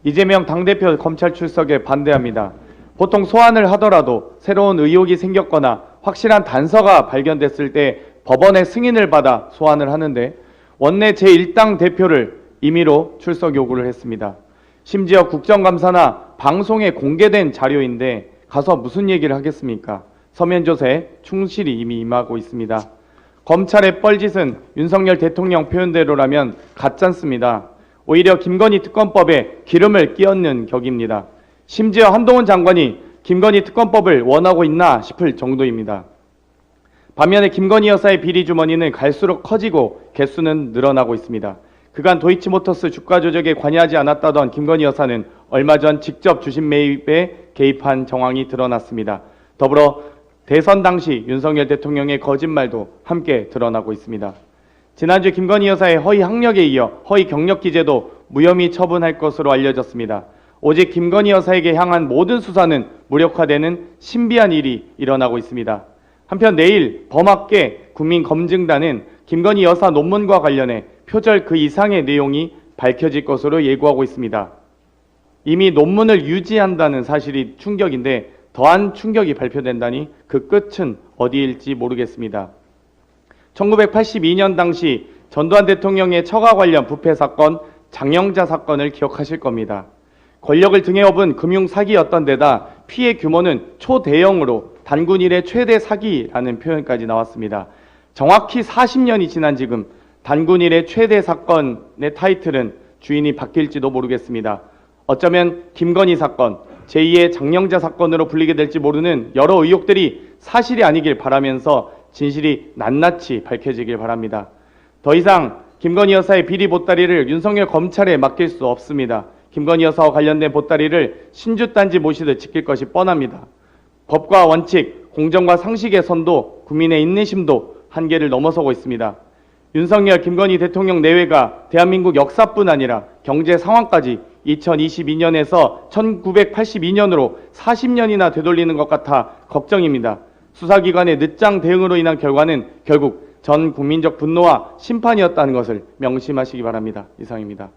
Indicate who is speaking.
Speaker 1: 이재명 당대표 검찰 출석에 반대합니다. 보통 소환을 하더라도 새로운 의혹이 생겼거나 확실한 단서가 발견됐을 때 법원의 승인을 받아 소환을 하는데 원내 제1당 대표를 임의로 출석 요구를 했습니다. 심지어 국정감사나 방송에 공개된 자료인데 가서 무슨 얘기를 하겠습니까? 서면 조사에 충실히 이미 임하고 있습니다. 검찰의 뻘짓은 윤석열 대통령 표현대로라면 가짜습니다. 오히려 김건희 특검법에 기름을 끼얹는 격입니다. 심지어 한동훈 장관이 김건희 특검법을 원하고 있나 싶을 정도입니다. 반면에 김건희 여사의 비리 주머니는 갈수록 커지고 개수는 늘어나고 있습니다. 그간 도이치모터스 주가 조작에 관여하지 않았다던 김건희 여사는 얼마 전 직접 주식 매입에 개입한 정황이 드러났습니다. 더불어 대선 당시 윤석열 대통령의 거짓말도 함께 드러나고 있습니다. 지난주 김건희 여사의 허위 학력에 이어 허위 경력 기재도 무혐의 처분할 것으로 알려졌습니다. 오직 김건희 여사에게 향한 모든 수사는 무력화되는 신비한 일이 일어나고 있습니다. 한편 내일 범학계 국민검증단은 김건희 여사 논문과 관련해 표절 그 이상의 내용이 밝혀질 것으로 예고하고 있습니다. 이미 논문을 유지한다는 사실이 충격인데 더한 충격이 발표된다니 그 끝은 어디일지 모르겠습니다. 1982년 당시 전두환 대통령의 처가 관련 부패 사건, 장영자 사건을 기억하실 겁니다. 권력을 등에 업은 금융 사기였던 데다 피해 규모는 초대형으로 단군 이래 최대 사기라는 표현까지 나왔습니다. 정확히 40년이 지난 지금 단군 이래 최대 사건의 타이틀은 주인이 바뀔지도 모르겠습니다. 어쩌면 김건희 사건, 제2의 장영자 사건으로 불리게 될지 모르는 여러 의혹들이 사실이 아니길 바라면서 진실이 낱낱이 밝혀지길 바랍니다. 더 이상 김건희 여사의 비리 보따리를 윤석열 검찰에 맡길 수 없습니다. 김건희 여사와 관련된 보따리를 신주단지 모시듯 지킬 것이 뻔합니다. 법과 원칙, 공정과 상식의 선도, 국민의 인내심도 한계를 넘어서고 있습니다. 윤석열, 김건희 대통령 내외가 대한민국 역사뿐 아니라 경제 상황까지 2022년에서 1982년으로 40년이나 되돌리는 것 같아 걱정입니다. 수사기관의 늦장 대응으로 인한 결과는 결국 전 국민적 분노와 심판이었다는 것을 명심하시기 바랍니다. 이상입니다.